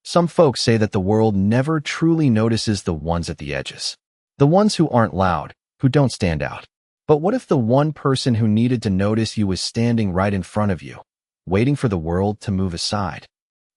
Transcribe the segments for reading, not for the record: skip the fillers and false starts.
Some folks say that the world never truly notices the ones at the edges. The ones who aren't loud, who don't stand out. But what if the one person who needed to notice you was standing right in front of you, waiting for the world to move aside?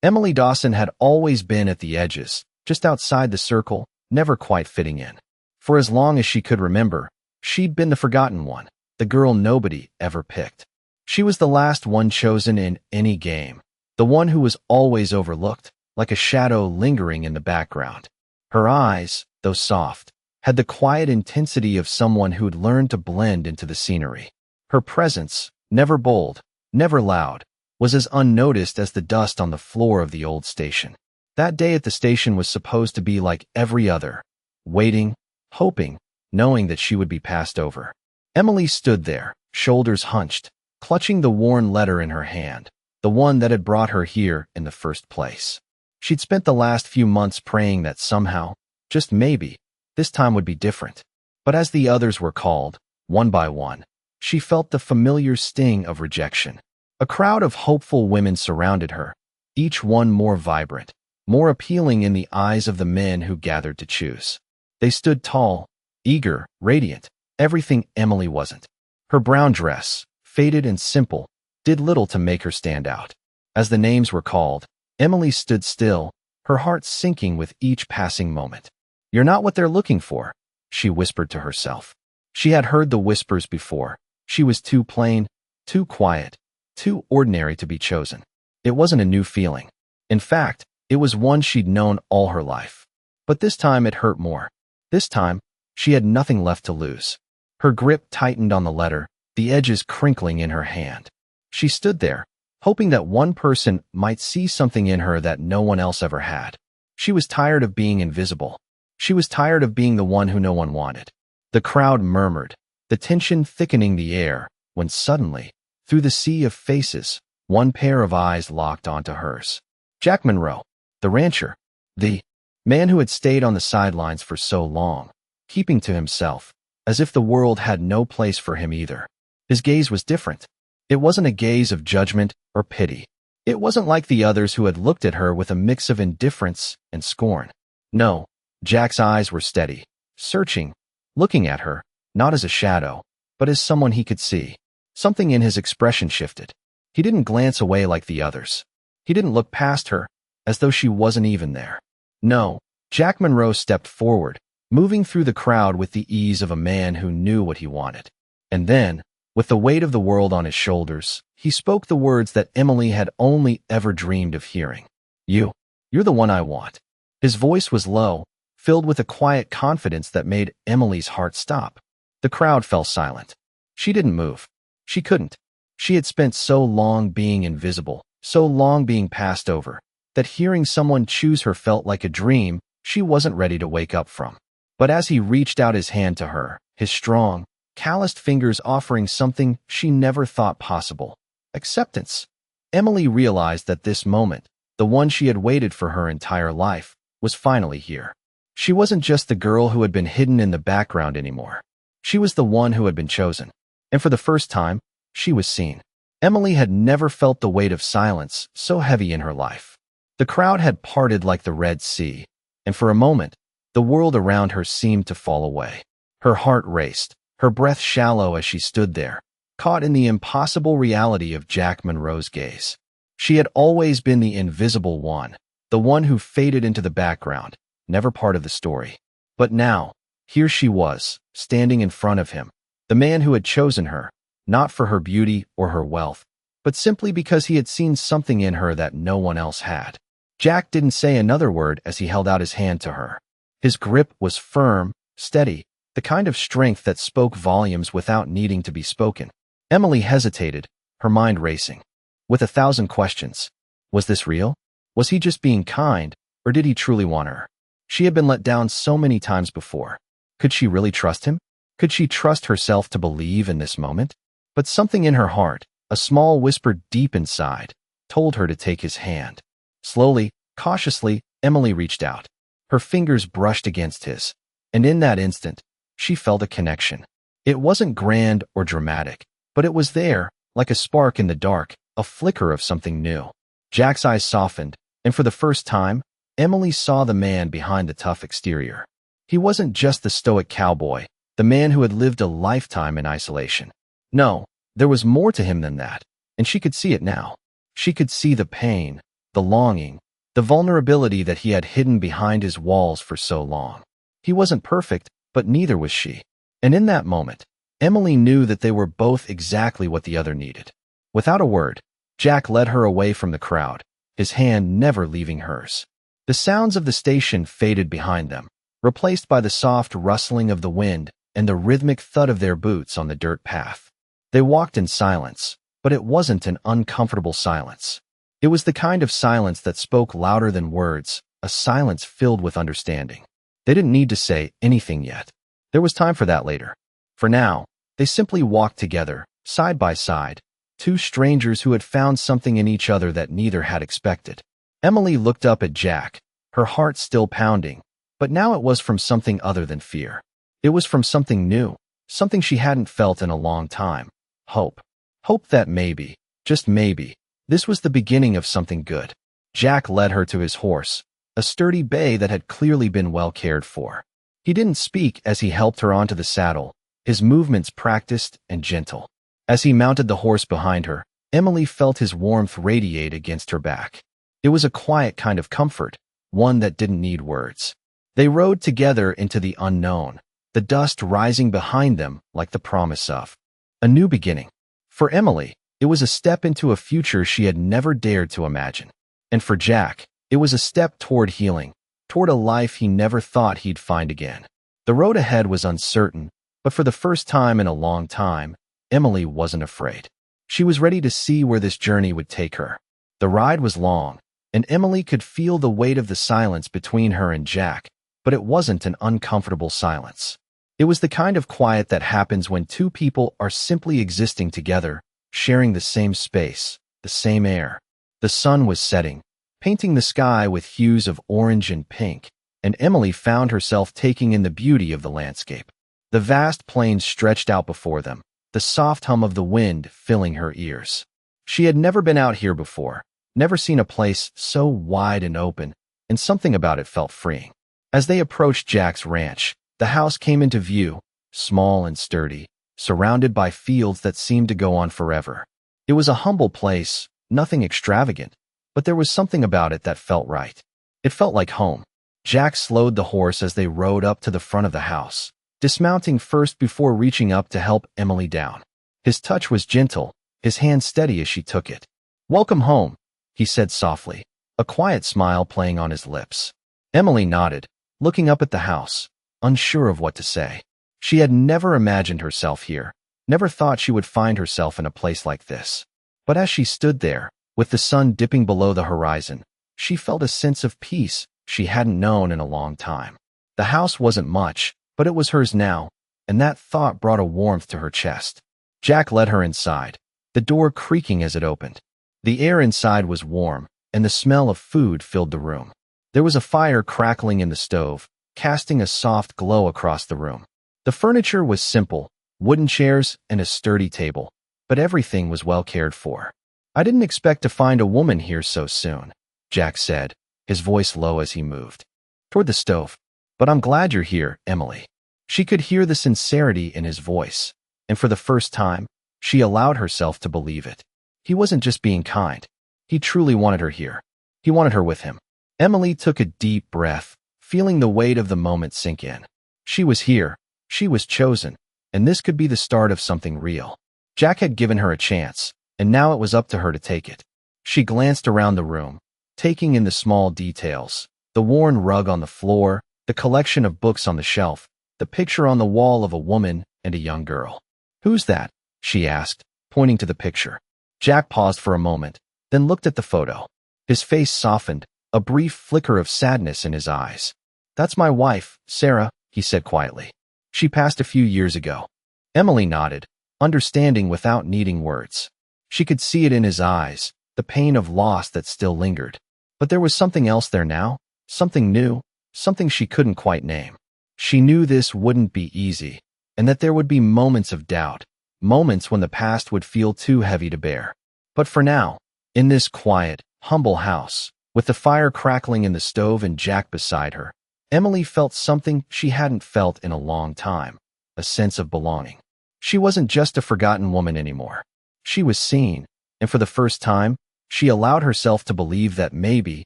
Emily Dawson had always been at the edges, just outside the circle, never quite fitting in. For as long as she could remember, she'd been the forgotten one, the girl nobody ever picked. She was the last one chosen in any game, the one who was always overlooked, like a shadow lingering in the background. Her eyes, though soft, had the quiet intensity of someone who'd learned to blend into the scenery. Her presence, never bold, never loud, was as unnoticed as the dust on the floor of the old station. That day at the station was supposed to be like every other, waiting, hoping, knowing that she would be passed over. Emily stood there, shoulders hunched, clutching the worn letter in her hand, the one that had brought her here in the first place. She'd spent the last few months praying that somehow, just maybe, this time would be different. But as the others were called, one by one, she felt the familiar sting of rejection. A crowd of hopeful women surrounded her, each one more vibrant, more appealing in the eyes of the men who gathered to choose. They stood tall, eager, radiant, everything Emily wasn't. Her brown dress, faded and simple, did little to make her stand out. As the names were called, Emily stood still, her heart sinking with each passing moment. "You're not what they're looking for," she whispered to herself. She had heard the whispers before. She was too plain, too quiet, too ordinary to be chosen. It wasn't a new feeling. In fact, it was one she'd known all her life. But this time it hurt more. This time, she had nothing left to lose. Her grip tightened on the letter, the edges crinkling in her hand. She stood there, hoping that one person might see something in her that no one else ever had. She was tired of being invisible. She was tired of being the one who no one wanted. The crowd murmured, the tension thickening the air, when suddenly, through the sea of faces, one pair of eyes locked onto hers. Jack Monroe, the rancher, the man who had stayed on the sidelines for so long, keeping to himself, as if the world had no place for him either. His gaze was different. It wasn't a gaze of judgment or pity. It wasn't like the others who had looked at her with a mix of indifference and scorn. No, Jack's eyes were steady, searching, looking at her, not as a shadow, but as someone he could see. Something in his expression shifted. He didn't glance away like the others. He didn't look past her, as though she wasn't even there. No, Jack Monroe stepped forward, moving through the crowd with the ease of a man who knew what he wanted. And then, with the weight of the world on his shoulders, he spoke the words that Emily had only ever dreamed of hearing. You're the one I want." His voice was low, filled with a quiet confidence that made Emily's heart stop. The crowd fell silent. She didn't move. She couldn't. She had spent so long being invisible, so long being passed over, that hearing someone choose her felt like a dream she wasn't ready to wake up from. But as he reached out his hand to her, his strong, calloused fingers offering something she never thought possible, acceptance, Emily realized that this moment, the one she had waited for her entire life, was finally here. She wasn't just the girl who had been hidden in the background anymore. She was the one who had been chosen. And for the first time, she was seen. Emily had never felt the weight of silence so heavy in her life. The crowd had parted like the Red Sea, and for a moment, the world around her seemed to fall away. Her heart raced, her breath shallow as she stood there, caught in the impossible reality of Jack Monroe's gaze. She had always been the invisible one, the one who faded into the background, never part of the story. But now, here she was, standing in front of him, the man who had chosen her, not for her beauty or her wealth, but simply because he had seen something in her that no one else had. Jack didn't say another word as he held out his hand to her. His grip was firm, steady, the kind of strength that spoke volumes without needing to be spoken. Emily hesitated, her mind racing, with 1,000 questions. Was this real? Was he just being kind, or did he truly want her? She had been let down so many times before. Could she really trust him? Could she trust herself to believe in this moment? But something in her heart, a small whisper deep inside, told her to take his hand. Slowly, cautiously, Emily reached out. Her fingers brushed against his, and in that instant, she felt a connection. It wasn't grand or dramatic, but it was there, like a spark in the dark, a flicker of something new. Jack's eyes softened, and for the first time, Emily saw the man behind the tough exterior. He wasn't just the stoic cowboy, the man who had lived a lifetime in isolation. No, there was more to him than that, and she could see it now. She could see the pain, the longing, the vulnerability that he had hidden behind his walls for so long. He wasn't perfect, but neither was she. And in that moment, Emily knew that they were both exactly what the other needed. Without a word, Jack led her away from the crowd, his hand never leaving hers. The sounds of the station faded behind them, replaced by the soft rustling of the wind and the rhythmic thud of their boots on the dirt path. They walked in silence, but it wasn't an uncomfortable silence. It was the kind of silence that spoke louder than words, a silence filled with understanding. They didn't need to say anything yet. There was time for that later. For now, they simply walked together, side by side, two strangers who had found something in each other that neither had expected. Emily looked up at Jack, her heart still pounding, but now it was from something other than fear. It was from something new, something she hadn't felt in a long time. Hope. Hope that maybe, just maybe, this was the beginning of something good. Jack led her to his horse, a sturdy bay that had clearly been well cared for. He didn't speak as he helped her onto the saddle, his movements practiced and gentle. As he mounted the horse behind her, Emily felt his warmth radiate against her back. It was a quiet kind of comfort, one that didn't need words. They rode together into the unknown, the dust rising behind them like the promise of a new beginning. For Emily, it was a step into a future she had never dared to imagine. And for Jack, it was a step toward healing, toward a life he never thought he'd find again. The road ahead was uncertain, but for the first time in a long time, Emily wasn't afraid. She was ready to see where this journey would take her. The ride was long, and Emily could feel the weight of the silence between her and Jack, but it wasn't an uncomfortable silence. It was the kind of quiet that happens when two people are simply existing together, sharing the same space, the same air. The sun was setting, painting the sky with hues of orange and pink, and Emily found herself taking in the beauty of the landscape. The vast plains stretched out before them, the soft hum of the wind filling her ears. She had never been out here before, never seen a place so wide and open, and something about it felt freeing. As they approached Jack's ranch, the house came into view, small and sturdy, surrounded by fields that seemed to go on forever. It was a humble place, nothing extravagant, but there was something about it that felt right. It felt like home. Jack slowed the horse as they rode up to the front of the house, dismounting first before reaching up to help Emily down. His touch was gentle, his hand steady as she took it. "Welcome home," he said softly, a quiet smile playing on his lips. Emily nodded, looking up at the house, unsure of what to say. She had never imagined herself here, never thought she would find herself in a place like this. But as she stood there, with the sun dipping below the horizon, she felt a sense of peace she hadn't known in a long time. The house wasn't much, but it was hers now, and that thought brought a warmth to her chest. Jack led her inside, the door creaking as it opened. The air inside was warm, and the smell of food filled the room. There was a fire crackling in the stove, casting a soft glow across the room. The furniture was simple, wooden chairs and a sturdy table, but everything was well cared for. "I didn't expect to find a woman here so soon," Jack said, his voice low as he moved toward the stove. "But I'm glad you're here, Emily." She could hear the sincerity in his voice, and for the first time, she allowed herself to believe it. He wasn't just being kind. He truly wanted her here. He wanted her with him. Emily took a deep breath, feeling the weight of the moment sink in. She was here, she was chosen, and this could be the start of something real. Jack had given her a chance, and now it was up to her to take it. She glanced around the room, taking in the small details, the worn rug on the floor, the collection of books on the shelf, the picture on the wall of a woman and a young girl. "Who's that?" she asked, pointing to the picture. Jack paused for a moment, then looked at the photo. His face softened, a brief flicker of sadness in his eyes. "That's my wife, Sarah," he said quietly. "She passed a few years ago." Emily nodded, understanding without needing words. She could see it in his eyes, the pain of loss that still lingered. But there was something else there now, something new, something she couldn't quite name. She knew this wouldn't be easy, and that there would be moments of doubt, moments when the past would feel too heavy to bear. But for now, in this quiet, humble house, With the fire crackling in the stove and Jack beside her, Emily felt something she hadn't felt in a long time, a sense of belonging. She wasn't just a forgotten woman anymore. She was seen, and for the first time, she allowed herself to believe that maybe,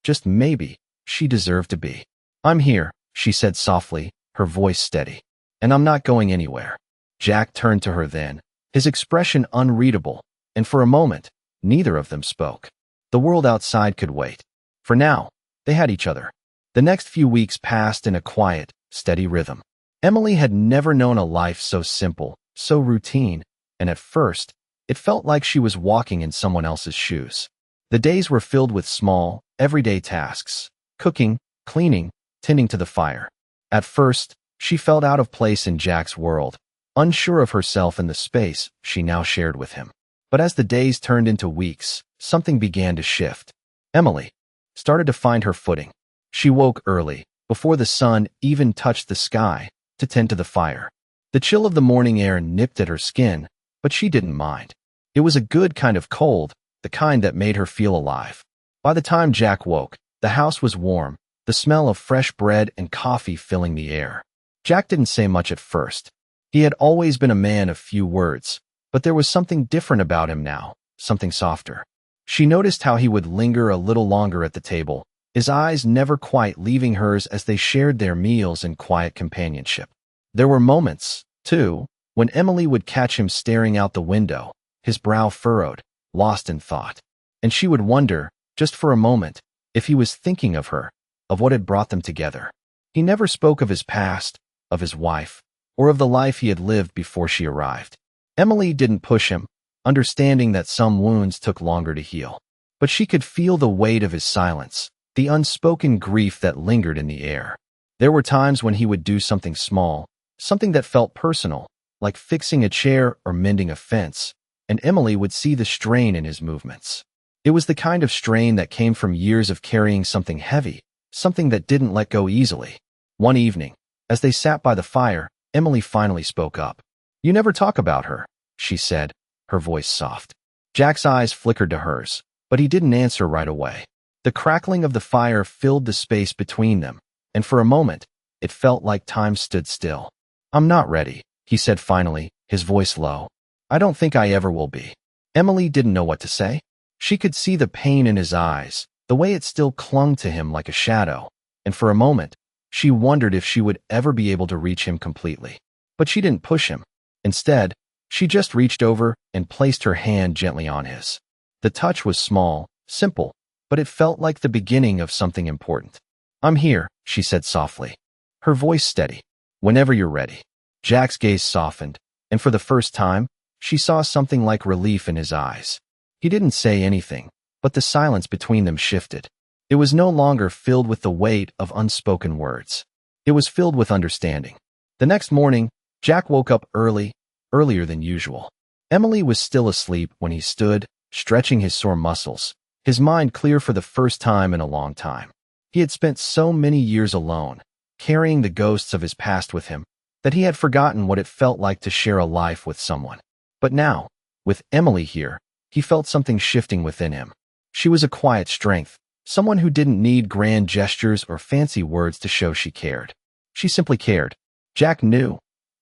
just maybe, she deserved to be. "I'm here," she said softly, her voice steady. "And I'm not going anywhere." Jack turned to her then, his expression unreadable, and for a moment, neither of them spoke. The world outside could wait. For now, they had each other. The next few weeks passed in a quiet, steady rhythm. Emily had never known a life so simple, so routine, and at first, it felt like she was walking in someone else's shoes. The days were filled with small, everyday tasks: cooking, cleaning, tending to the fire. At first, she felt out of place in Jack's world, unsure of herself and the space she now shared with him. But as the days turned into weeks, something began to shift. Emily started to find her footing. She woke early, before the sun even touched the sky, to tend to the fire. The chill of the morning air nipped at her skin, but she didn't mind. It was a good kind of cold, the kind that made her feel alive. By the time Jack woke, the house was warm, the smell of fresh bread and coffee filling the air. Jack didn't say much at first. He had always been a man of few words, but there was something different about him now, something softer. She noticed how he would linger a little longer at the table, his eyes never quite leaving hers as they shared their meals in quiet companionship. There were moments, too, when Emily would catch him staring out the window, his brow furrowed, lost in thought. And she would wonder, just for a moment, if he was thinking of her, of what had brought them together. He never spoke of his past, of his wife, or of the life he had lived before she arrived. Emily didn't push him, understanding that some wounds took longer to heal. But she could feel the weight of his silence, the unspoken grief that lingered in the air. There were times when he would do something small, something that felt personal, like fixing a chair or mending a fence, and Emily would see the strain in his movements. It was the kind of strain that came from years of carrying something heavy, something that didn't let go easily. One evening, as they sat by the fire, Emily finally spoke up. "You never talk about her," she said, her voice soft. Jack's eyes flickered to hers, but he didn't answer right away. The crackling of the fire filled the space between them, and for a moment, it felt like time stood still. "I'm not ready," he said finally, his voice low. "I don't think I ever will be." Emily didn't know what to say. She could see the pain in his eyes, the way it still clung to him like a shadow, and for a moment, she wondered if she would ever be able to reach him completely. But she didn't push him. Instead, she just reached over and placed her hand gently on his. The touch was small, simple, but it felt like the beginning of something important. "I'm here," she said softly, her voice steady. "Whenever you're ready." Jack's gaze softened, and for the first time, she saw something like relief in his eyes. He didn't say anything, but the silence between them shifted. It was no longer filled with the weight of unspoken words. It was filled with understanding. The next morning, Jack woke up early, earlier than usual. Emily was still asleep when he stood, stretching his sore muscles, his mind clear for the first time in a long time. He had spent so many years alone, carrying the ghosts of his past with him, that he had forgotten what it felt like to share a life with someone. But now, with Emily here, he felt something shifting within him. She was a quiet strength, someone who didn't need grand gestures or fancy words to show she cared. She simply cared. Jack knew,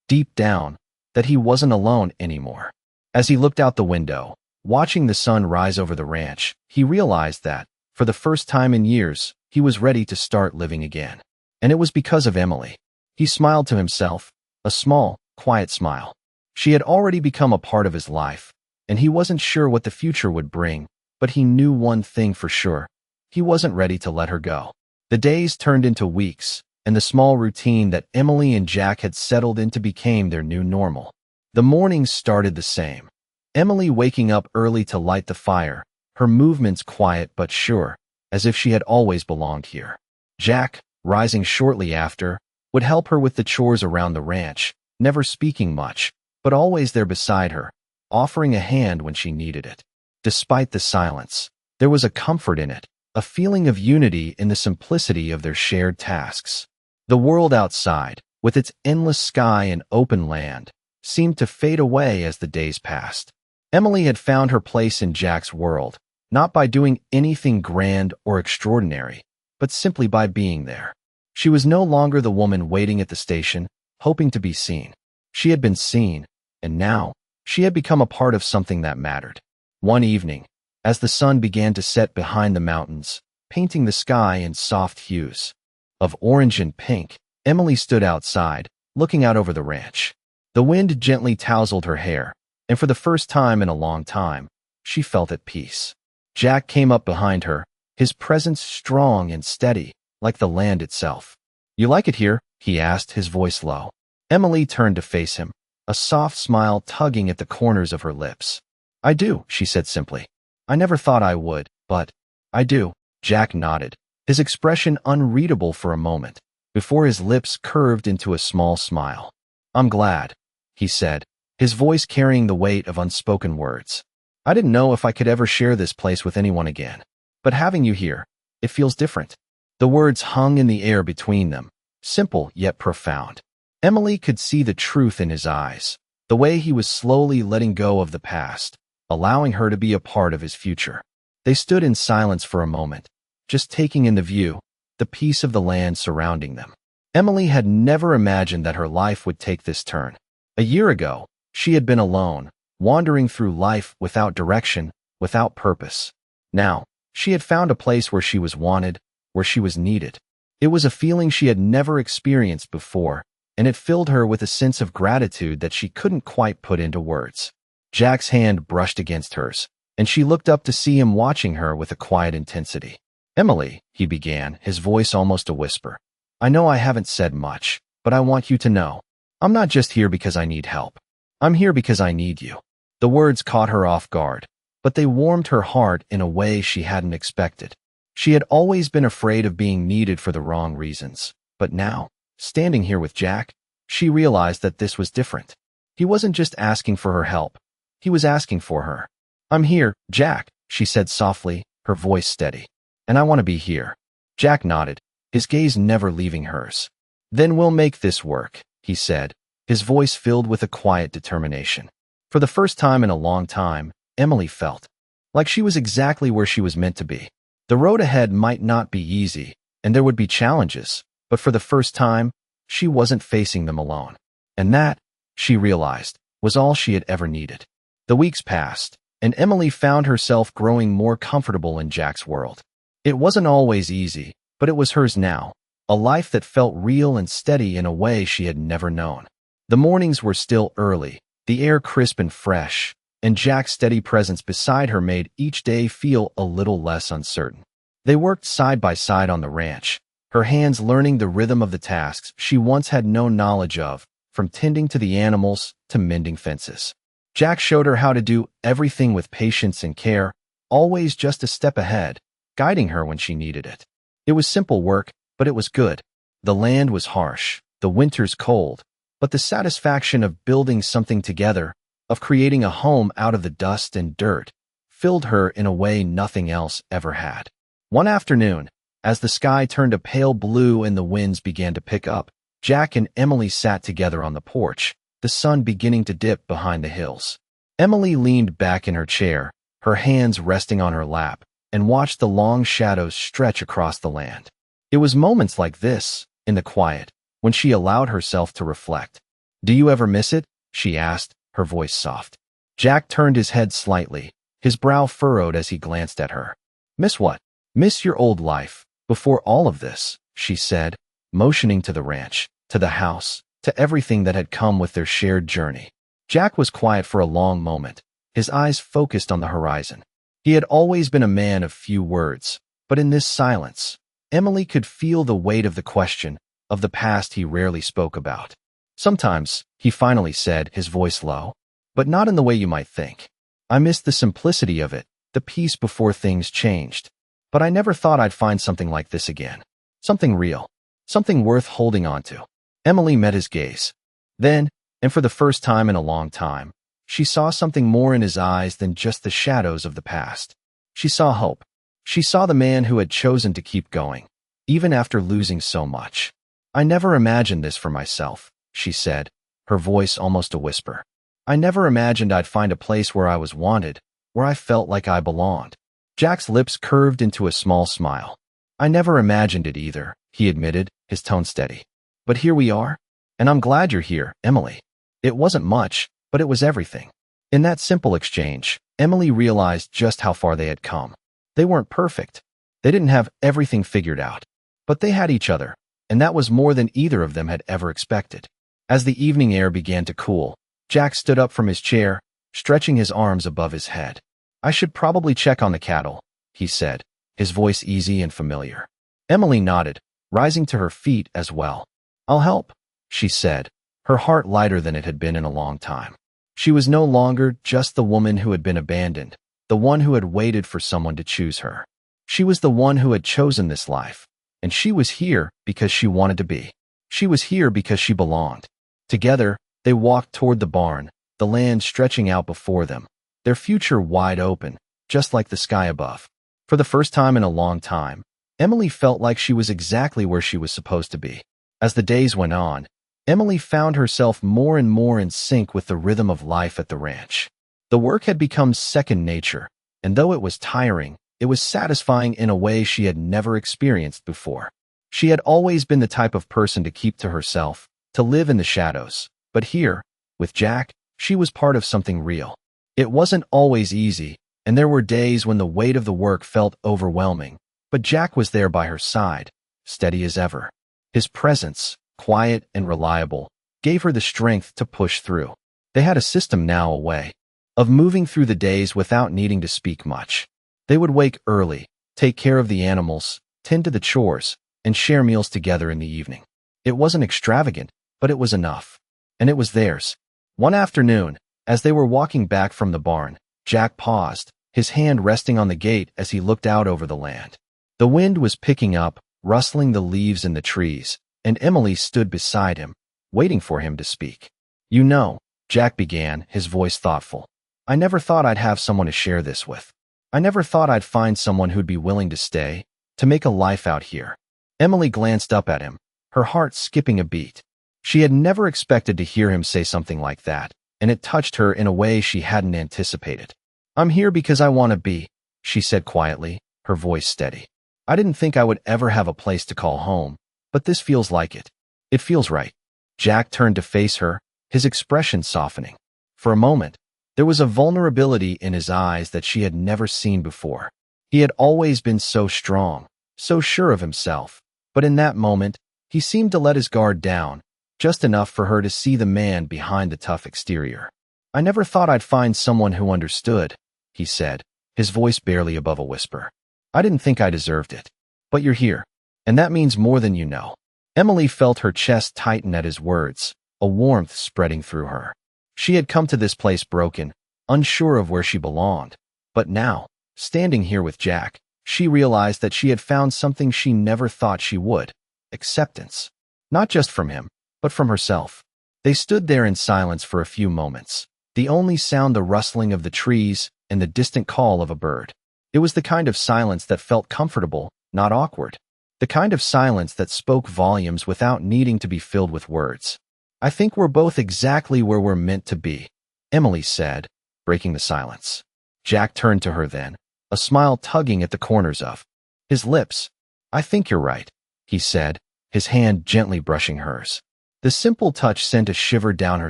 deep down, that he wasn't alone anymore. As he looked out the window, watching the sun rise over the ranch, he realized that, for the first time in years, he was ready to start living again. And it was because of Emily. He smiled to himself, a small, quiet smile. She had already become a part of his life, and he wasn't sure what the future would bring, but he knew one thing for sure. He wasn't ready to let her go. The days turned into weeks, and the small routine that Emily and Jack had settled into became their new normal. The mornings started the same. Emily waking up early to light the fire, her movements quiet but sure, as if she had always belonged here. Jack, rising shortly after, would help her with the chores around the ranch, never speaking much, but always there beside her, offering a hand when she needed it. Despite the silence, there was a comfort in it, a feeling of unity in the simplicity of their shared tasks. The world outside, with its endless sky and open land, seemed to fade away as the days passed. Emily had found her place in Jack's world, not by doing anything grand or extraordinary, but simply by being there. She was no longer the woman waiting at the station, hoping to be seen. She had been seen, and now she had become a part of something that mattered. One evening, as the sun began to set behind the mountains, painting the sky in soft hues of orange and pink, Emily stood outside, looking out over the ranch. The wind gently tousled her hair, and for the first time in a long time, she felt at peace. Jack came up behind her, his presence strong and steady, like the land itself. "You like it here?" he asked, his voice low. Emily turned to face him, a soft smile tugging at the corners of her lips. "I do," she said simply. "I never thought I would, but I do." Jack nodded, his expression unreadable for a moment, before his lips curved into a small smile. "I'm glad," he said, his voice carrying the weight of unspoken words. "I didn't know if I could ever share this place with anyone again. But having you here, it feels different." The words hung in the air between them, simple yet profound. Emily could see the truth in his eyes, the way he was slowly letting go of the past, allowing her to be a part of his future. They stood in silence for a moment, just taking in the view, the peace of the land surrounding them. Emily had never imagined that her life would take this turn. A year ago, she had been alone, wandering through life without direction, without purpose. Now, she had found a place where she was wanted, where she was needed. It was a feeling she had never experienced before, and it filled her with a sense of gratitude that she couldn't quite put into words. Jack's hand brushed against hers, and she looked up to see him watching her with a quiet intensity. "Emily," he began, his voice almost a whisper, "I know I haven't said much, but I want you to know. I'm not just here because I need help. I'm here because I need you." The words caught her off guard, but they warmed her heart in a way she hadn't expected. She had always been afraid of being needed for the wrong reasons, but now, standing here with Jack, she realized that this was different. He wasn't just asking for her help. He was asking for her. "I'm here, Jack," she said softly, her voice steady. "And I want to be here." Jack nodded, his gaze never leaving hers. "Then we'll make this work," he said, his voice filled with a quiet determination. For the first time in a long time, Emily felt like she was exactly where she was meant to be. The road ahead might not be easy, and there would be challenges, but for the first time, she wasn't facing them alone. And that, she realized, was all she had ever needed. The weeks passed, and Emily found herself growing more comfortable in Jack's world. It wasn't always easy, but it was hers now, a life that felt real and steady in a way she had never known. The mornings were still early, the air crisp and fresh, and Jack's steady presence beside her made each day feel a little less uncertain. They worked side by side on the ranch, her hands learning the rhythm of the tasks she once had no knowledge of, from tending to the animals to mending fences. Jack showed her how to do everything with patience and care, always just a step ahead, guiding her when she needed it. It was simple work, but it was good. The land was harsh, the winters cold, but the satisfaction of building something together, of creating a home out of the dust and dirt, filled her in a way nothing else ever had. One afternoon, as the sky turned a pale blue and the winds began to pick up, Jack and Emily sat together on the porch, the sun beginning to dip behind the hills. Emily leaned back in her chair, her hands resting on her lap, and watched the long shadows stretch across the land. It was moments like this, in the quiet, when she allowed herself to reflect. "Do you ever miss it?" she asked, her voice soft. Jack turned his head slightly, his brow furrowed as he glanced at her. "Miss what?" "Miss your old life, before all of this," she said, motioning to the ranch, to the house, to everything that had come with their shared journey. Jack was quiet for a long moment, his eyes focused on the horizon. He had always been a man of few words, but in this silence, Emily could feel the weight of the question, of the past he rarely spoke about. "Sometimes," he finally said, his voice low, "but not in the way you might think. I missed the simplicity of it, the peace before things changed. But I never thought I'd find something like this again. Something real. Something worth holding on to." Emily met his gaze. Then, and for the first time in a long time, she saw something more in his eyes than just the shadows of the past. She saw hope. She saw the man who had chosen to keep going, even after losing so much. "I never imagined this for myself," she said, her voice almost a whisper. "I never imagined I'd find a place where I was wanted, where I felt like I belonged. Jack's lips curved into a small smile. I never imagined it either, he admitted, his tone steady. But here we are, and I'm glad you're here, Emily. It wasn't much, but it was everything. In that simple exchange, Emily realized just how far they had come. They weren't perfect. They didn't have everything figured out. But they had each other, and that was more than either of them had ever expected. As the evening air began to cool, Jack stood up from his chair, stretching his arms above his head. I should probably check on the cattle, he said, his voice easy and familiar. Emily nodded, rising to her feet as well. I'll help, she said, her heart lighter than it had been in a long time. She was no longer just the woman who had been abandoned, the one who had waited for someone to choose her. She was the one who had chosen this life, and she was here because she wanted to be. She was here because she belonged. Together, they walked toward the barn, the land stretching out before them, their future wide open, just like the sky above. For the first time in a long time, Emily felt like she was exactly where she was supposed to be. As the days went on, Emily found herself more and more in sync with the rhythm of life at the ranch. The work had become second nature, and though it was tiring, it was satisfying in a way she had never experienced before. She had always been the type of person to keep to herself, to live in the shadows, but here, with Jack, she was part of something real. It wasn't always easy, and there were days when the weight of the work felt overwhelming, but Jack was there by her side, steady as ever. His presence, quiet and reliable, gave her the strength to push through. They had a system now, a way of moving through the days without needing to speak much. They would wake early, take care of the animals, tend to the chores, and share meals together in the evening. It wasn't extravagant, but it was enough. And it was theirs. One afternoon, as they were walking back from the barn, Jack paused, his hand resting on the gate as he looked out over the land. The wind was picking up, rustling the leaves in the trees, and Emily stood beside him, waiting for him to speak. You know, Jack began, his voice thoughtful. I never thought I'd have someone to share this with. I never thought I'd find someone who'd be willing to stay, to make a life out here. Emily glanced up at him, her heart skipping a beat. She had never expected to hear him say something like that, and it touched her in a way she hadn't anticipated. I'm here because I want to be, she said quietly, her voice steady. I didn't think I would ever have a place to call home, but this feels like it. It feels right. Jack turned to face her, his expression softening. For a moment, there was a vulnerability in his eyes that she had never seen before. He had always been so strong, so sure of himself, but in that moment, he seemed to let his guard down, just enough for her to see the man behind the tough exterior. I never thought I'd find someone who understood, he said, his voice barely above a whisper. I didn't think I deserved it. But you're here, and that means more than you know. Emily felt her chest tighten at his words, a warmth spreading through her. She had come to this place broken, unsure of where she belonged. But now, standing here with Jack, she realized that she had found something she never thought she would. Acceptance. Not just from him, but from herself. They stood there in silence for a few moments, the only sound the rustling of the trees and the distant call of a bird. It was the kind of silence that felt comfortable, not awkward. The kind of silence that spoke volumes without needing to be filled with words. I think we're both exactly where we're meant to be, Emily said, breaking the silence. Jack turned to her then, a smile tugging at the corners of his lips. I think you're right, he said, his hand gently brushing hers. The simple touch sent a shiver down her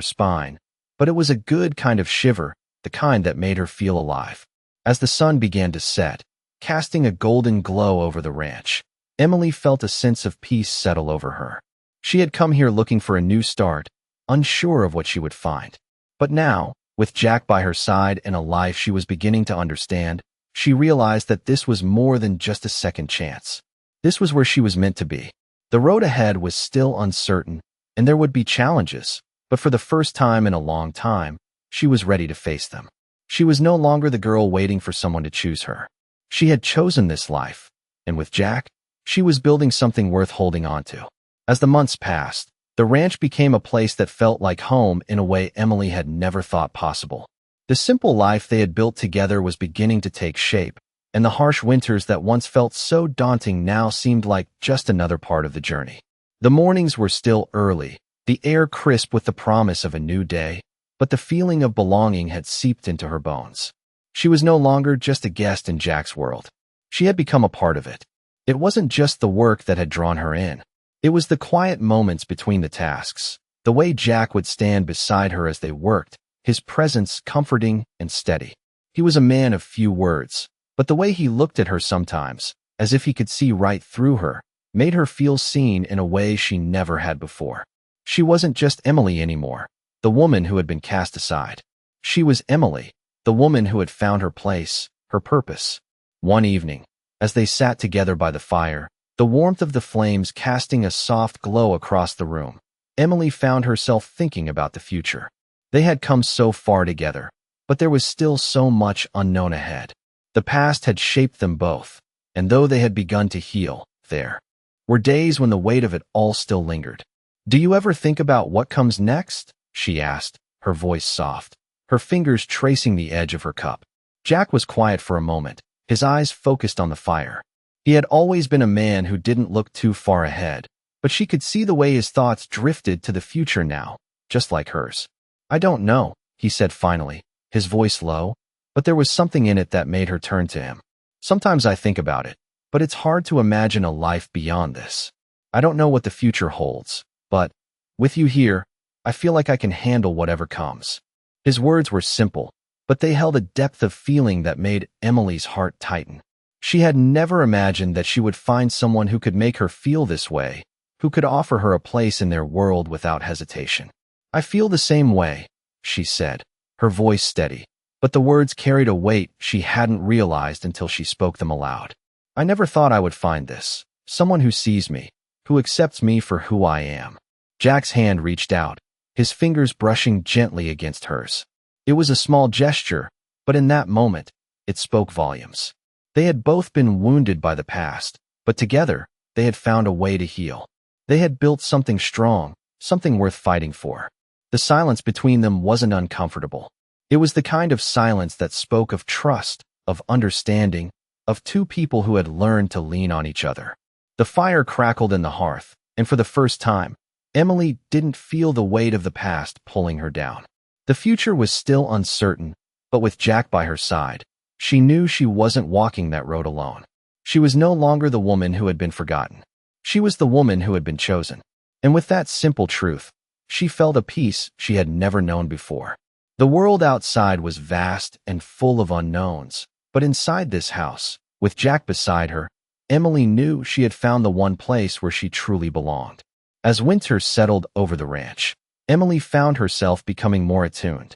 spine, but it was a good kind of shiver, the kind that made her feel alive. As the sun began to set, casting a golden glow over the ranch, Emily felt a sense of peace settle over her. She had come here looking for a new start, unsure of what she would find. But now, with Jack by her side and a life she was beginning to understand, she realized that this was more than just a second chance. This was where she was meant to be. The road ahead was still uncertain, and there would be challenges, but for the first time in a long time, she was ready to face them. She was no longer the girl waiting for someone to choose her. She had chosen this life, and with Jack, she was building something worth holding on to. As the months passed, the ranch became a place that felt like home in a way Emily had never thought possible. The simple life they had built together was beginning to take shape, and the harsh winters that once felt so daunting now seemed like just another part of the journey. The mornings were still early, the air crisp with the promise of a new day, but the feeling of belonging had seeped into her bones. She was no longer just a guest in Jack's world. She had become a part of it. It wasn't just the work that had drawn her in. It was the quiet moments between the tasks, the way Jack would stand beside her as they worked, his presence comforting and steady. He was a man of few words, but the way he looked at her sometimes, as if he could see right through her, made her feel seen in a way she never had before. She wasn't just Emily anymore, the woman who had been cast aside. She was Emily, the woman who had found her place, her purpose. One evening, as they sat together by the fire, the warmth of the flames casting a soft glow across the room, Emily found herself thinking about the future. They had come so far together, but there was still so much unknown ahead. The past had shaped them both, and though they had begun to heal, there were days when the weight of it all still lingered. "Do you ever think about what comes next?" she asked, her voice soft, her fingers tracing the edge of her cup. Jack was quiet for a moment, his eyes focused on the fire. He had always been a man who didn't look too far ahead, but she could see the way his thoughts drifted to the future now, just like hers. "I don't know," he said finally, his voice low, but there was something in it that made her turn to him. "Sometimes I think about it, but it's hard to imagine a life beyond this. I don't know what the future holds, but with you here, I feel like I can handle whatever comes." His words were simple, but they held a depth of feeling that made Emily's heart tighten. She had never imagined that she would find someone who could make her feel this way, who could offer her a place in their world without hesitation. "I feel the same way," she said, her voice steady, but the words carried a weight she hadn't realized until she spoke them aloud. "I never thought I would find this, someone who sees me, who accepts me for who I am." Jack's hand reached out, his fingers brushing gently against hers. It was a small gesture, but in that moment, it spoke volumes. They had both been wounded by the past, but together, they had found a way to heal. They had built something strong, something worth fighting for. The silence between them wasn't uncomfortable. It was the kind of silence that spoke of trust, of understanding, of two people who had learned to lean on each other. The fire crackled in the hearth, and for the first time, Emily didn't feel the weight of the past pulling her down. The future was still uncertain, but with Jack by her side, she knew she wasn't walking that road alone. She was no longer the woman who had been forgotten. She was the woman who had been chosen. And with that simple truth, she felt a peace she had never known before. The world outside was vast and full of unknowns, but inside this house, with Jack beside her, Emily knew she had found the one place where she truly belonged. As winter settled over the ranch, Emily found herself becoming more attuned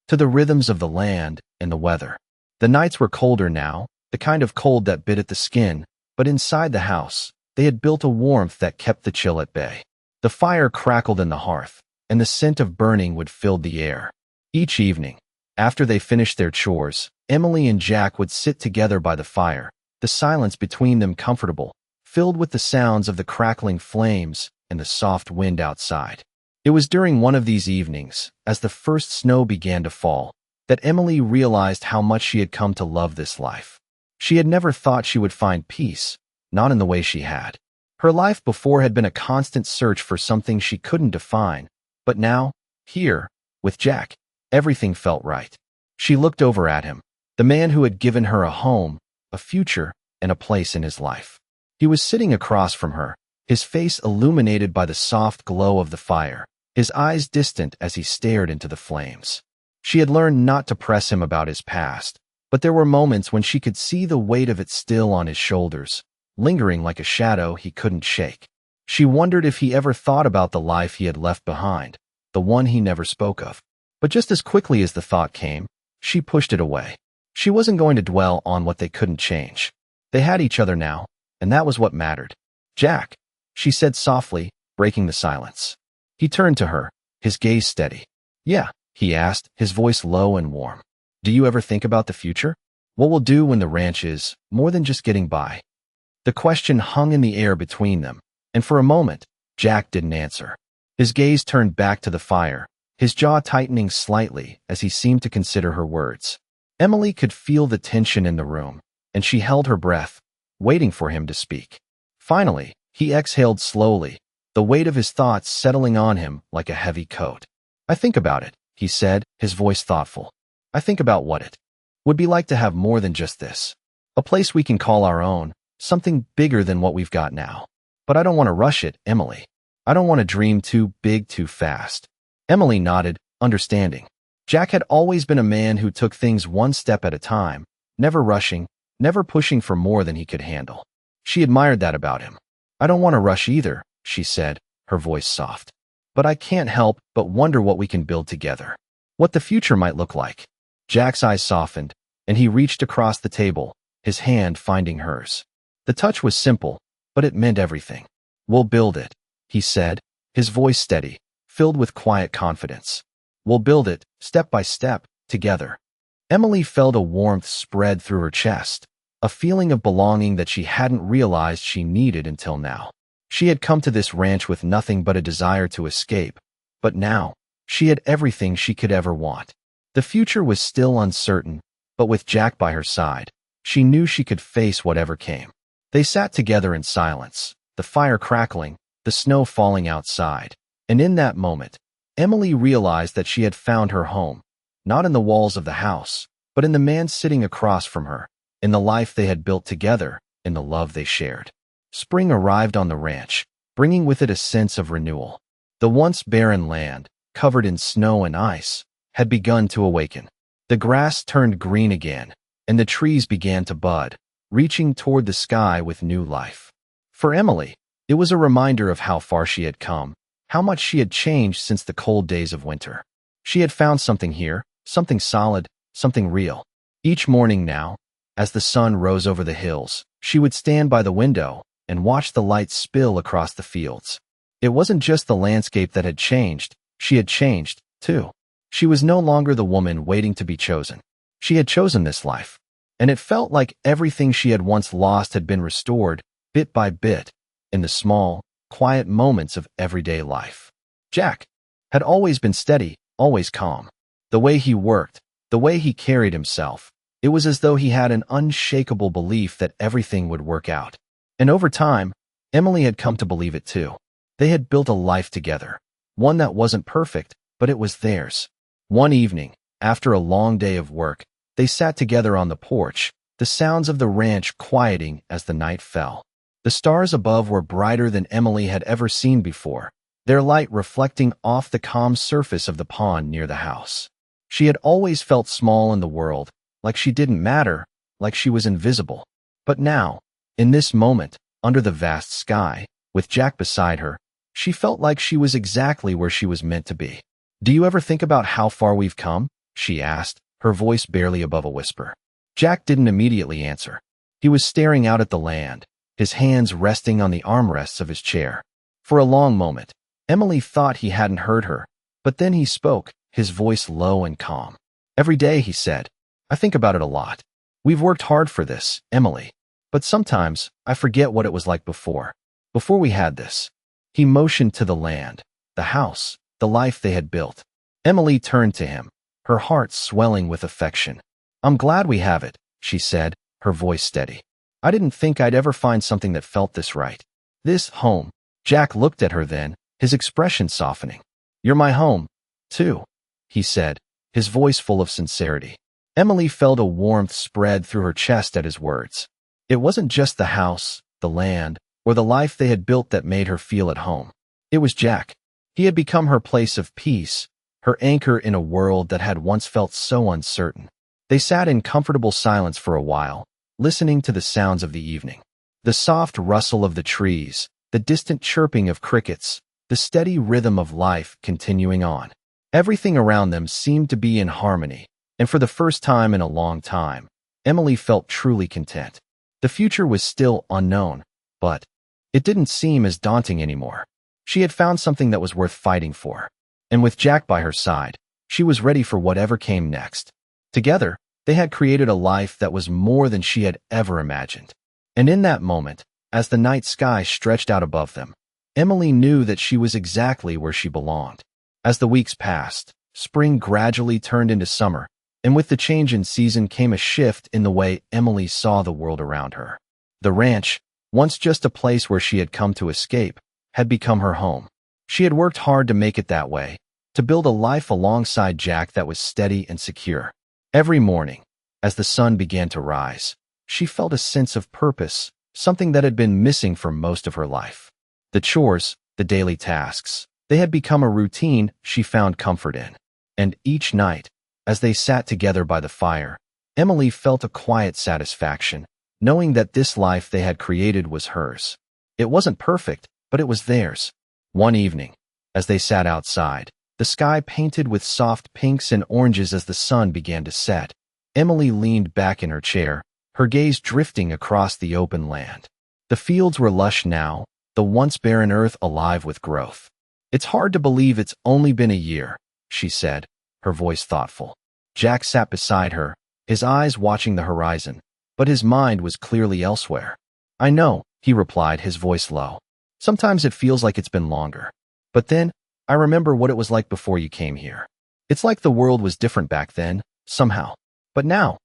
to the rhythms of the land and the weather. The nights were colder now, the kind of cold that bit at the skin, but inside the house, they had built a warmth that kept the chill at bay. The fire crackled in the hearth, and the scent of burning wood filled the air. Each evening, after they finished their chores, Emily and Jack would sit together by the fire, the silence between them comfortable, filled with the sounds of the crackling flames and the soft wind outside. It was during one of these evenings, as the first snow began to fall, that Emily realized how much she had come to love this life. She had never thought she would find peace, not in the way she had. Her life before had been a constant search for something she couldn't define, but now, here, with Jack, everything felt right. She looked over at him, the man who had given her a home, a future, and a place in his life. He was sitting across from her, his face illuminated by the soft glow of the fire, his eyes distant as he stared into the flames. She had learned not to press him about his past, but there were moments when she could see the weight of it still on his shoulders, lingering like a shadow he couldn't shake. She wondered if he ever thought about the life he had left behind, the one he never spoke of. But just as quickly as the thought came, she pushed it away. She wasn't going to dwell on what they couldn't change. They had each other now, and that was what mattered. "Jack," she said softly, breaking the silence. He turned to her, his gaze steady. "Yeah," he asked, his voice low and warm. "Do you ever think about the future? What we'll do when the ranch is more than just getting by?" The question hung in the air between them, and for a moment, Jack didn't answer. His gaze turned back to the fire, his jaw tightening slightly as he seemed to consider her words. Emily could feel the tension in the room, and she held her breath, waiting for him to speak. Finally, he exhaled slowly, the weight of his thoughts settling on him like a heavy coat. "I think about it," he said, his voice thoughtful. "I think about what it would be like to have more than just this. A place we can call our own, something bigger than what we've got now. But I don't want to rush it, Emily. I don't want to dream too big too fast. Emily nodded, understanding. Jack had always been a man who took things one step at a time, never rushing, never pushing for more than he could handle. She admired that about him. I don't want to rush either, she said, her voice soft. But I can't help but wonder what we can build together. What the future might look like. Jack's eyes softened, and he reached across the table, his hand finding hers. The touch was simple, but it meant everything. We'll build it, he said, his voice steady, filled with quiet confidence. We'll build it, step by step, together. Emily felt a warmth spread through her chest, a feeling of belonging that she hadn't realized she needed until now. She had come to this ranch with nothing but a desire to escape, but now, she had everything she could ever want. The future was still uncertain, but with Jack by her side, she knew she could face whatever came. They sat together in silence, the fire crackling, the snow falling outside, and in that moment, Emily realized that she had found her home, not in the walls of the house, but in the man sitting across from her, in the life they had built together, in the love they shared. Spring arrived on the ranch, bringing with it a sense of renewal. The once barren land, covered in snow and ice, had begun to awaken. The grass turned green again, and the trees began to bud, reaching toward the sky with new life. For Emily, it was a reminder of how far she had come, how much she had changed since the cold days of winter. She had found something here, something solid, something real. Each morning now, as the sun rose over the hills, she would stand by the window and watch the light spill across the fields. It wasn't just the landscape that had changed, she had changed, too. She was no longer the woman waiting to be chosen. She had chosen this life, and it felt like everything she had once lost had been restored, bit by bit, in the small, quiet moments of everyday life. Jack had always been steady, always calm. The way he worked, the way he carried himself, it was as though he had an unshakable belief that everything would work out. And over time, Emily had come to believe it too. They had built a life together, one that wasn't perfect, but it was theirs. One evening, after a long day of work, they sat together on the porch, the sounds of the ranch quieting as the night fell. The stars above were brighter than Emily had ever seen before, their light reflecting off the calm surface of the pond near the house. She had always felt small in the world, like she didn't matter, like she was invisible. But now, in this moment, under the vast sky, with Jack beside her, she felt like she was exactly where she was meant to be. "Do you ever think about how far we've come?" she asked, her voice barely above a whisper. Jack didn't immediately answer. He was staring out at the land, his hands resting on the armrests of his chair. For a long moment, Emily thought he hadn't heard her, but then he spoke, his voice low and calm. "Every day," he said. "I think about it a lot. We've worked hard for this, Emily. But sometimes, I forget what it was like before. Before we had this." He motioned to the land, the house, the life they had built. Emily turned to him, her heart swelling with affection. "I'm glad we have it," she said, her voice steady. "I didn't think I'd ever find something that felt this right. This home." Jack looked at her then, his expression softening. "You're my home, too," he said, his voice full of sincerity. Emily felt a warmth spread through her chest at his words. It wasn't just the house, the land, or the life they had built that made her feel at home. It was Jack. He had become her place of peace, her anchor in a world that had once felt so uncertain. They sat in comfortable silence for a while, listening to the sounds of the evening. The soft rustle of the trees, the distant chirping of crickets, the steady rhythm of life continuing on. Everything around them seemed to be in harmony, and for the first time in a long time, Emily felt truly content. The future was still unknown, but it didn't seem as daunting anymore. She had found something that was worth fighting for, and with Jack by her side, she was ready for whatever came next. Together, they had created a life that was more than she had ever imagined. And in that moment, as the night sky stretched out above them, Emily knew that she was exactly where she belonged. As the weeks passed, spring gradually turned into summer, and with the change in season came a shift in the way Emily saw the world around her. The ranch, once just a place where she had come to escape, had become her home. She had worked hard to make it that way, to build a life alongside Jack that was steady and secure. Every morning, As the sun began to rise, she felt a sense of purpose, something that had been missing for most of her life. The chores, the daily tasks, they had become a routine she found comfort in. And each night, as they sat together by the fire, Emily felt a quiet satisfaction, knowing that this life they had created was hers. It wasn't perfect, but it was theirs. One evening, as they sat outside, the sky painted with soft pinks and oranges as the sun began to set, Emily leaned back in her chair, her gaze drifting across the open land. The fields were lush now, the once barren earth alive with growth. "It's hard to believe it's only been a year," she said, her voice thoughtful. Jack sat beside her, his eyes watching the horizon, but his mind was clearly elsewhere. "I know," he replied, his voice low. "Sometimes it feels like it's been longer. But then, I remember what it was like before you came here. It's like the world was different back then, somehow. But now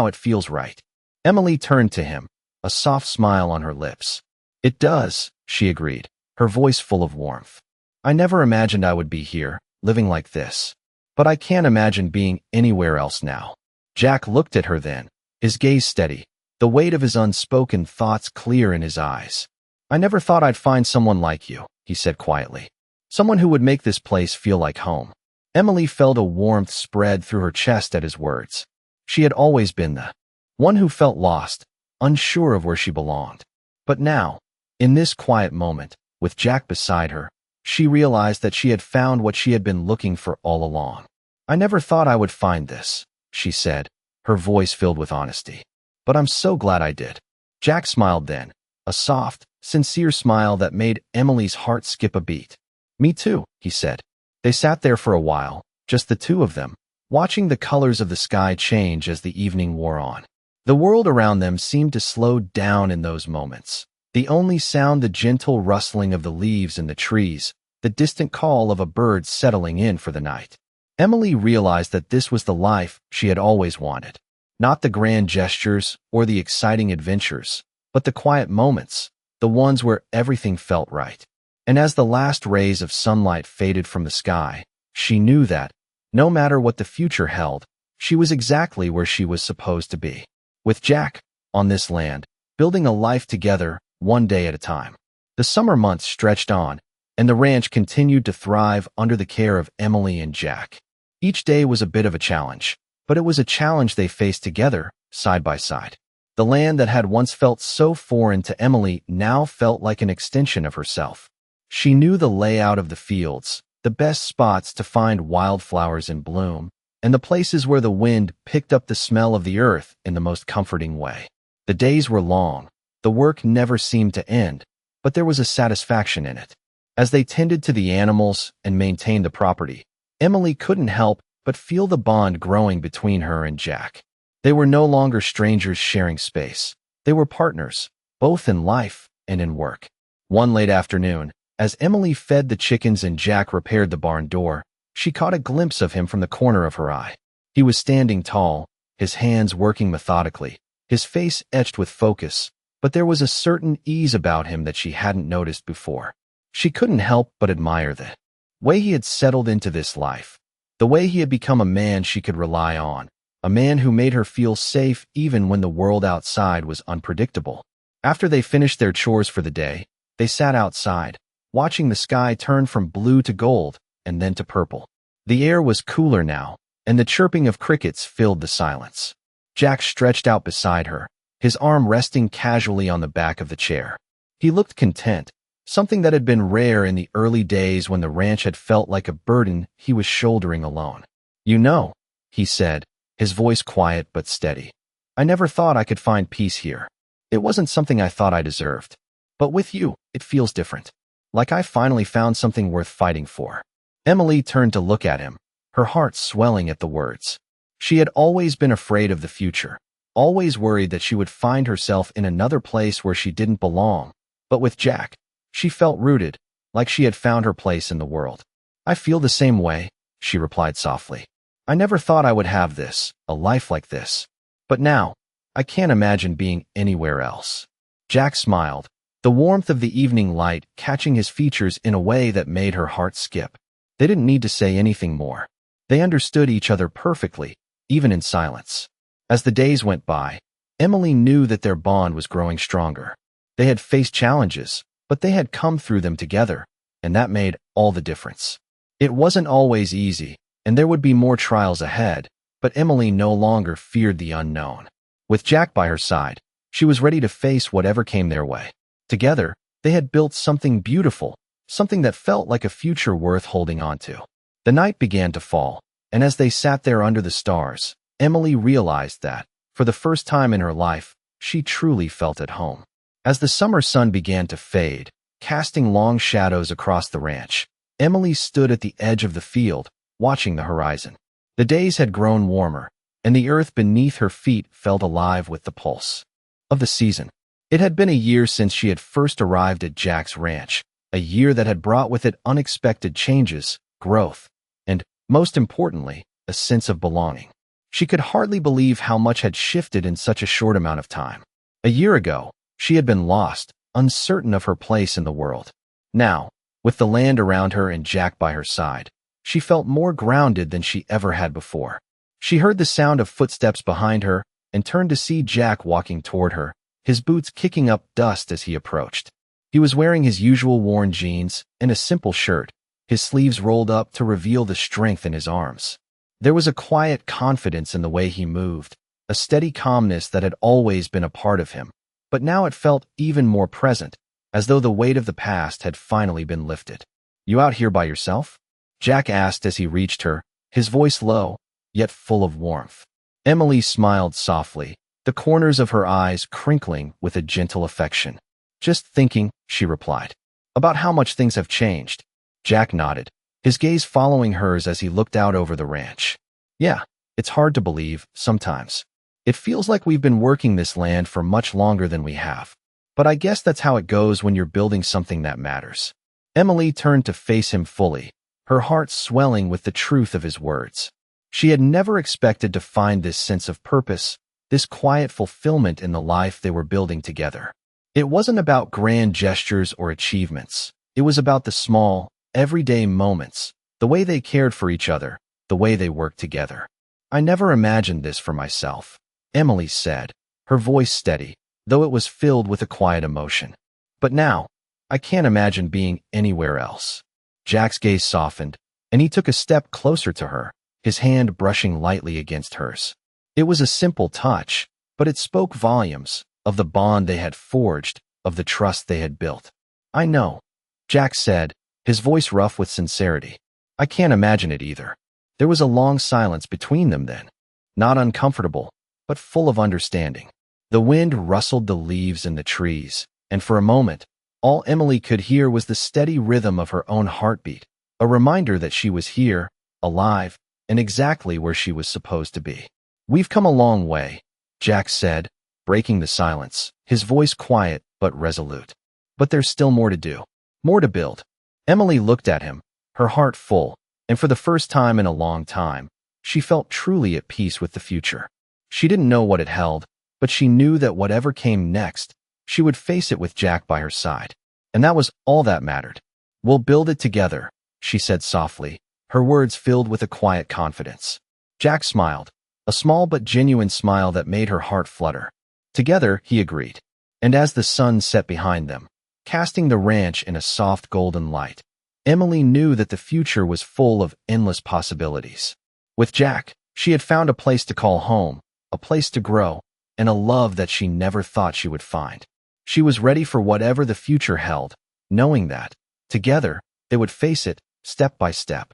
it feels right." Emily turned to him, a soft smile on her lips. "It does," she agreed, her voice full of warmth. "I never imagined I would be here, living like this. But I can't imagine being anywhere else now." Jack looked at her then, his gaze steady, the weight of his unspoken thoughts clear in his eyes. "I never thought I'd find someone like you," he said quietly. "Someone who would make this place feel like home." Emily felt a warmth spread through her chest at his words. She had always been the one who felt lost, unsure of where she belonged. But now, in this quiet moment, with Jack beside her, she realized that she had found what she had been looking for all along. "I never thought I would find this," she said, her voice filled with honesty. "But I'm so glad I did." Jack smiled then, a soft, sincere smile that made Emily's heart skip a beat. "Me too," he said. They sat there for a while, just the two of them, watching the colors of the sky change as the evening wore on. The world around them seemed to slow down in those moments. The only sound the gentle rustling of the leaves in the trees, the distant call of a bird settling in for the night. Emily realized that this was the life she had always wanted. Not the grand gestures or the exciting adventures, but the quiet moments, the ones where everything felt right. And as the last rays of sunlight faded from the sky, she knew that, no matter what the future held, she was exactly where she was supposed to be. With Jack, on this land, building a life together, one day at a time. The summer months stretched on, and the ranch continued to thrive under the care of Emily and Jack. Each day was a bit of a challenge, but it was a challenge they faced together, side by side. The land that had once felt so foreign to Emily now felt like an extension of herself. She knew the layout of the fields, the best spots to find wildflowers in bloom, and the places where the wind picked up the smell of the earth in the most comforting way. The days were long. The work never seemed to end, but there was a satisfaction in it. As they tended to the animals and maintained the property, Emily couldn't help but feel the bond growing between her and Jack. They were no longer strangers sharing space. They were partners, both in life and in work. One late afternoon, as Emily fed the chickens and Jack repaired the barn door, she caught a glimpse of him from the corner of her eye. He was standing tall, his hands working methodically, his face etched with focus, but there was a certain ease about him that she hadn't noticed before. She couldn't help but admire the way he had settled into this life, the way he had become a man she could rely on, a man who made her feel safe even when the world outside was unpredictable. After they finished their chores for the day, they sat outside, watching the sky turn from blue to gold and then to purple. The air was cooler now, and the chirping of crickets filled the silence. Jack stretched out beside her, his arm resting casually on the back of the chair. He looked content, something that had been rare in the early days when the ranch had felt like a burden he was shouldering alone. "You know," he said, his voice quiet but steady, "I never thought I could find peace here. It wasn't something I thought I deserved. But with you, it feels different. Like I finally found something worth fighting for." Emily turned to look at him, her heart swelling at the words. She had always been afraid of the future, always worried that she would find herself in another place where she didn't belong. But with Jack, she felt rooted, like she had found her place in the world. "I feel the same way," she replied softly. "I never thought I would have this, a life like this. But now, I can't imagine being anywhere else." Jack smiled, the warmth of the evening light catching his features in a way that made her heart skip. They didn't need to say anything more. They understood each other perfectly, even in silence. As the days went by, Emily knew that their bond was growing stronger. They had faced challenges, but they had come through them together, and that made all the difference. It wasn't always easy, and there would be more trials ahead, but Emily no longer feared the unknown. With Jack by her side, she was ready to face whatever came their way. Together, they had built something beautiful, something that felt like a future worth holding on to. The night began to fall, and as they sat there under the stars, Emily realized that, for the first time in her life, she truly felt at home. As the summer sun began to fade, casting long shadows across the ranch, Emily stood at the edge of the field, watching the horizon. The days had grown warmer, and the earth beneath her feet felt alive with the pulse of the season. It had been a year since she had first arrived at Jack's ranch, a year that had brought with it unexpected changes, growth, and, most importantly, a sense of belonging. She could hardly believe how much had shifted in such a short amount of time. A year ago, she had been lost, uncertain of her place in the world. Now, with the land around her and Jack by her side, she felt more grounded than she ever had before. She heard the sound of footsteps behind her and turned to see Jack walking toward her, his boots kicking up dust as he approached. He was wearing his usual worn jeans and a simple shirt, his sleeves rolled up to reveal the strength in his arms. There was a quiet confidence in the way he moved, a steady calmness that had always been a part of him, but now it felt even more present, as though the weight of the past had finally been lifted. "You out here by yourself?" Jack asked as he reached her, his voice low, yet full of warmth. Emily smiled softly, the corners of her eyes crinkling with a gentle affection. "Just thinking," she replied, "about how much things have changed." Jack nodded, his gaze following hers as he looked out over the ranch. "Yeah, it's hard to believe, sometimes. It feels like we've been working this land for much longer than we have. But I guess that's how it goes when you're building something that matters." Emily turned to face him fully, her heart swelling with the truth of his words. She had never expected to find this sense of purpose, this quiet fulfillment in the life they were building together. It wasn't about grand gestures or achievements. It was about the small, everyday moments, the way they cared for each other, the way they worked together. "I never imagined this for myself," Emily said, her voice steady, though it was filled with a quiet emotion. "But now, I can't imagine being anywhere else." Jack's gaze softened, and he took a step closer to her, his hand brushing lightly against hers. It was a simple touch, but it spoke volumes of the bond they had forged, of the trust they had built. "I know," Jack said, his voice rough with sincerity. "I can't imagine it either." There was a long silence between them then, not uncomfortable, but full of understanding. The wind rustled the leaves in the trees, and for a moment, all Emily could hear was the steady rhythm of her own heartbeat, a reminder that she was here, alive, and exactly where she was supposed to be. "We've come a long way," Jack said, breaking the silence, his voice quiet but resolute. "But there's still more to do, more to build." Emily looked at him, her heart full, and for the first time in a long time, she felt truly at peace with the future. She didn't know what it held, but she knew that whatever came next, she would face it with Jack by her side. And that was all that mattered. "We'll build it together," she said softly, her words filled with a quiet confidence. Jack smiled, a small but genuine smile that made her heart flutter. Together, he agreed. And as the sun set behind them, casting the ranch in a soft golden light, Emily knew that the future was full of endless possibilities. With Jack, she had found a place to call home, a place to grow, and a love that she never thought she would find. She was ready for whatever the future held, knowing that, together, they would face it, step by step.